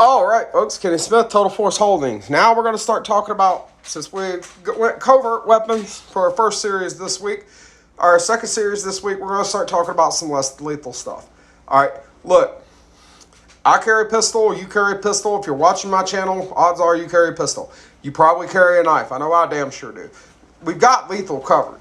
All right, folks, Kenny Smith, Total Force Holdings. Now we're going to start talking about, since we went covert weapons for our first series this week, our second series this week, we're going to start talking about some less lethal stuff. All right, look, I carry a pistol, you carry a pistol. If you're watching my channel, odds are you carry a pistol. You probably carry a knife. I know I damn sure do. We've got lethal covered.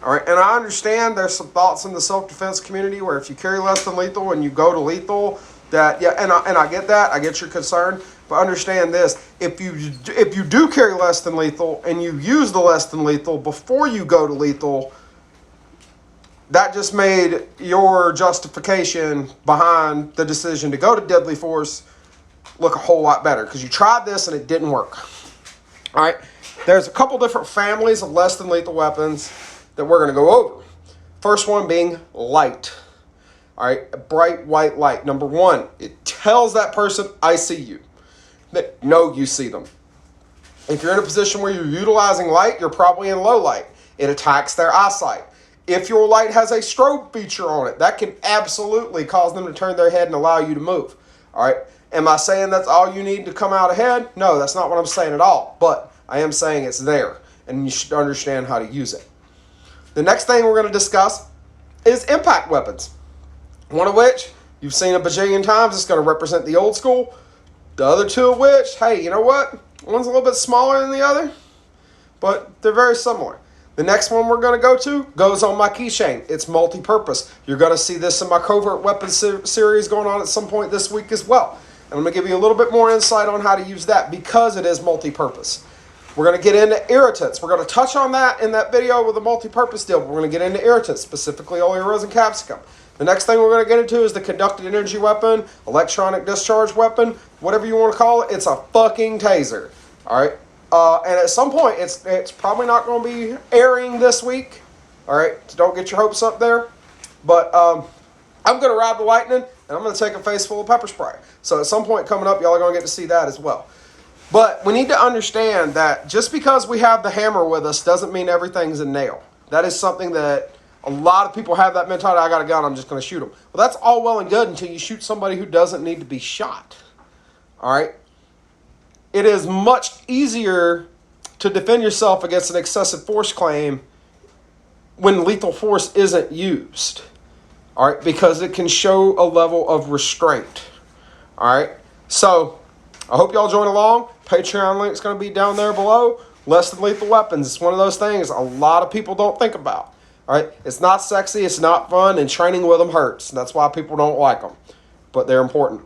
All right, and I understand there's some thoughts in the self-defense community where if you carry less than lethal and you go to lethal, that, yeah, and I get that. I get your concern. But understand this. If you do carry less than lethal and you use the less than lethal before you go to lethal, that just made your justification behind the decision to go to deadly force look a whole lot better because you tried this and it didn't work. All right. There's a couple different families of less than lethal weapons that we're going to go over. First one being light. All right, a bright white light. Number one, it tells that person, I see you. They know you see them. If you're in a position where you're utilizing light, you're probably in low light. It attacks their eyesight. If your light has a strobe feature on it, that can absolutely cause them to turn their head and allow you to move. All right, am I saying that's all you need to come out ahead? No, that's not what I'm saying at all. But I am saying it's there, and you should understand how to use it. The next thing we're going to discuss is impact weapons. One of which you've seen a bajillion times. It's going to represent the old school. The other two of which, hey, you know what? One's a little bit smaller than the other, but they're very similar. The next one we're going to go to goes on my keychain. It's multi-purpose. You're going to see this in my covert weapons series going on at some point this week as well. And I'm going to give you a little bit more insight on how to use that because it is multi-purpose. We're going to get into irritants. We're going to touch on that in that video with the multi-purpose deal. But we're going to get into irritants, specifically oleoresin capsicum. The next thing we're going to get into is the conducted energy weapon, electronic discharge weapon, whatever you want to call it. It's a fucking taser. All right. And at some point, it's probably not going to be airing this week. All right. So don't get your hopes up there. But I'm going to ride the lightning, and I'm going to take a face full of pepper spray. So at some point coming up, y'all are going to get to see that as well. But we need to understand that just because we have the hammer with us doesn't mean everything's a nail. That is something that a lot of people have that mentality, I got a gun, I'm just going to shoot them. Well, that's all well and good until you shoot somebody who doesn't need to be shot. All right? It is much easier to defend yourself against an excessive force claim when lethal force isn't used. All right? Because it can show a level of restraint. All right? So, I hope y'all join along. Patreon link is going to be down there below. Less than lethal weapons. It's one of those things a lot of people don't think about. All right, it's not sexy, it's not fun, and training with them hurts. That's why people don't like them, but they're important.